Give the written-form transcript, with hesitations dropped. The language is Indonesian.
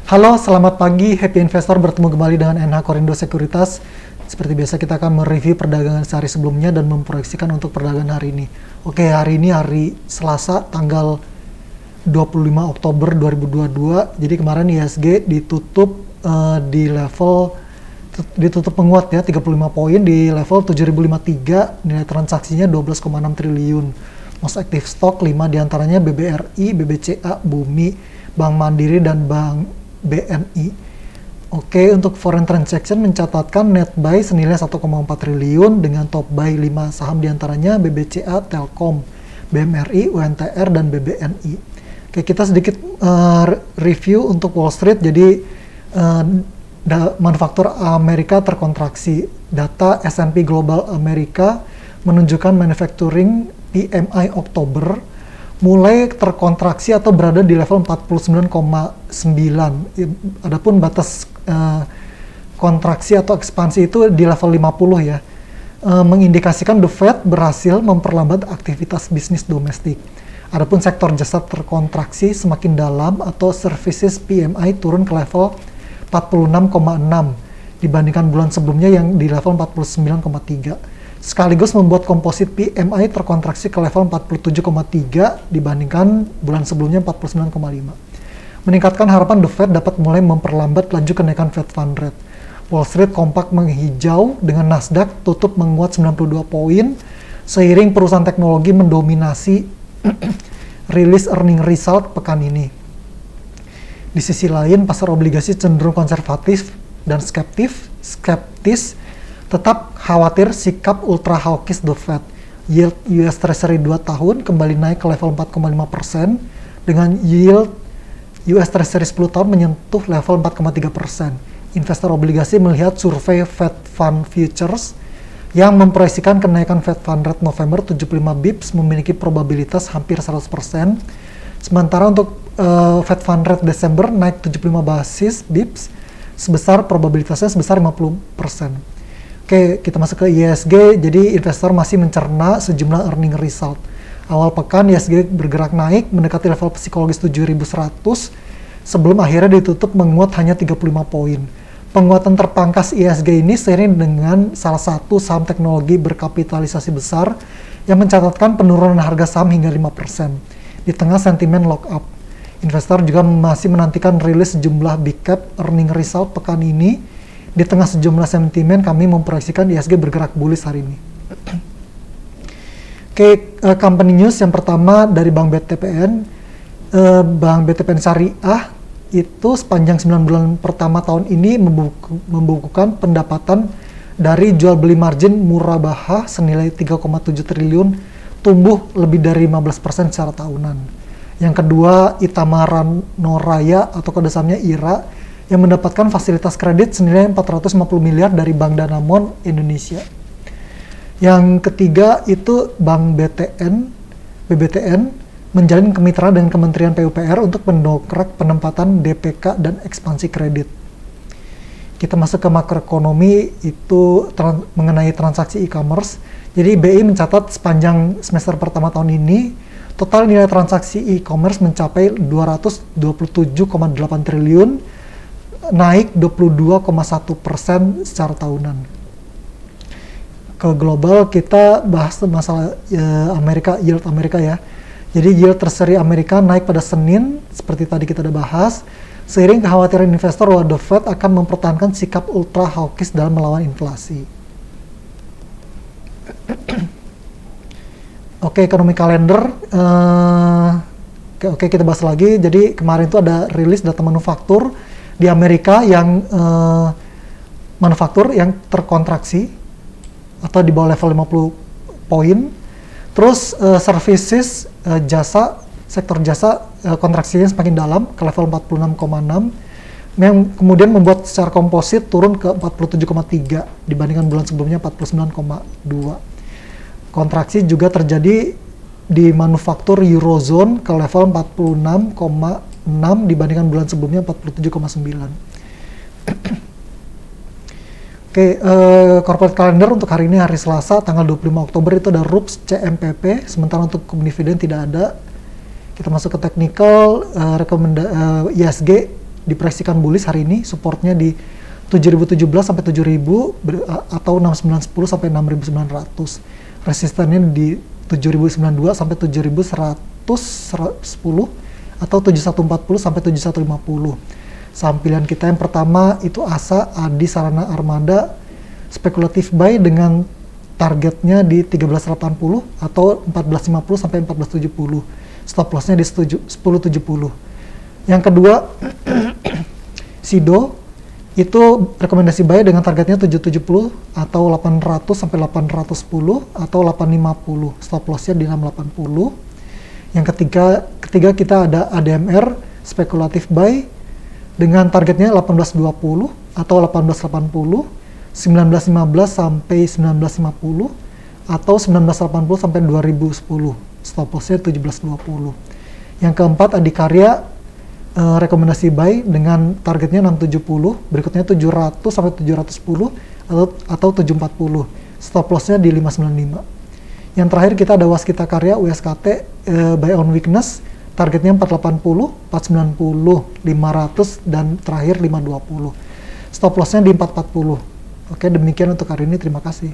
Halo, selamat pagi, happy investor, bertemu kembali dengan NH Korindo Sekuritas. Seperti biasa kita akan mereview perdagangan sehari sebelumnya dan memproyeksikan untuk perdagangan hari ini. Oke, hari ini hari Selasa tanggal 25 Oktober 2022. Jadi kemarin IHSG ditutup ditutup menguat ya 35 poin di level 7053, nilai transaksinya 12,6 triliun. Most active stock 5 diantaranya BBRI, BBCA, Bumi, Bank Mandiri, dan Bank BNI. Oke, untuk foreign transaction mencatatkan net buy senilai 1,4 triliun dengan top buy 5 saham diantaranya BBCA, Telkom, BMRI, UNTR, dan BBNI. Oke, kita sedikit review untuk Wall Street. Jadi manufaktur Amerika terkontraksi. Data S&P Global Amerika menunjukkan manufacturing PMI Oktober mulai terkontraksi atau berada di level 49,9. Adapun batas kontraksi atau ekspansi itu di level 50 ya. Mengindikasikan The Fed berhasil memperlambat aktivitas bisnis domestik. Adapun sektor jasa terkontraksi semakin dalam atau services PMI turun ke level 46,6 dibandingkan bulan sebelumnya yang di level 49,3. Sekaligus membuat komposit PMI terkontraksi ke level 47,3 dibandingkan bulan sebelumnya 49,5. Meningkatkan harapan The Fed dapat mulai memperlambat laju kenaikan Fed Fund Rate. Wall Street kompak menghijau dengan Nasdaq tutup menguat 92 poin seiring perusahaan teknologi mendominasi rilis earning result pekan ini. Di sisi lain, pasar obligasi cenderung konservatif dan skeptis tetap khawatir sikap ultra hawkish The Fed. Yield US Treasury 2 tahun kembali naik ke level 4,5% dengan yield US Treasury 10 tahun menyentuh level 4,3%. Investor obligasi melihat survei Fed Fund Futures yang memproyeksikan kenaikan Fed Fund Rate November 75 bips memiliki probabilitas hampir 100%. Sementara untuk Fed Fund Rate Desember naik 75 basis bips probabilitasnya sebesar 50%. Oke, kita masuk ke IHSG. Jadi investor masih mencerna sejumlah earning result. Awal pekan IHSG bergerak naik mendekati level psikologis 7.100 sebelum akhirnya ditutup menguat hanya 35 poin. Penguatan terpangkas IHSG ini seiring dengan salah satu saham teknologi berkapitalisasi besar yang mencatatkan penurunan harga saham hingga 5% di tengah sentimen lock-up. Investor juga masih menantikan rilis sejumlah big cap earning result pekan ini. Di tengah sejumlah sentimen, kami memproyeksikan IHSG bergerak bullish hari ini. Oke, company news yang pertama dari Bank BTPN. Bank BTPN Syariah itu sepanjang 9 bulan pertama tahun ini membukukan pendapatan dari jual beli margin murabahah senilai 3,7 triliun, tumbuh lebih dari 15% secara tahunan. Yang kedua, Itamara Noraya atau kode sahamnya IRA yang mendapatkan fasilitas kredit senilai 450 miliar dari Bank Danamon Indonesia. Yang ketiga itu Bank BBTN menjalin kemitraan dengan Kementerian PUPR untuk mendongkrak penempatan DPK dan ekspansi kredit. Kita masuk ke makroekonomi itu mengenai transaksi e-commerce. Jadi BI mencatat sepanjang semester pertama tahun ini total nilai transaksi e-commerce mencapai 227,8 triliun, naik 22,1% secara tahunan. Ke global kita bahas masalah yield Amerika ya. Jadi yield Treasury Amerika naik pada Senin, seperti tadi kita udah bahas, seiring kekhawatiran investor bahwa The Fed akan mempertahankan sikap ultra hawkish dalam melawan inflasi. Oke, ekonomi kalender. Oke, kita bahas lagi. Jadi kemarin itu ada rilis data manufaktur di Amerika yang manufaktur yang terkontraksi atau di bawah level 50 poin. Terus services, jasa, sektor jasa kontraksinya semakin dalam ke level 46,6 yang kemudian membuat secara komposit turun ke 47,3 dibandingkan bulan sebelumnya 49,2. Kontraksi juga terjadi di manufaktur Eurozone ke level 46,6 dibandingkan bulan sebelumnya 47,9. Oke, corporate calendar untuk hari ini hari Selasa tanggal 25 Oktober itu ada RUPS CMPP, sementara untuk dividen tidak ada. Kita masuk ke technical, IHSG diproyeksikan bullish hari ini, supportnya di 7.017 sampai 7.000 atau 6.910 sampai 6.900. Resistannya di 7.092 sampai 7.110 atau 7.140 sampai 7.150. Saham pilihan kita yang pertama itu ASA, Adi, Sarana, Armada, spekulatif buy dengan targetnya di 13.80 atau 14.50 sampai 14.70. Stop lossnya di 10.70. Yang kedua, Sido, itu rekomendasi buy dengan targetnya 770 atau 800 sampai 810 atau 850. Stop lossnya di 680. Yang ketiga kita ada ADMR, spekulatif buy dengan targetnya 1820 atau 1880, 1915 sampai 1950 atau 1980 sampai 2010. Stop lossnya 1720. Yang keempat Adikarya, rekomendasi buy dengan targetnya 670, berikutnya 700 sampai 710 atau 740. Stop lossnya di 595. Yang terakhir kita ada Waskita Karya, WSKT, buy on weakness, targetnya 480, 490, 500 dan terakhir 520. Stop lossnya di 440. Oke, demikian untuk hari ini, terima kasih.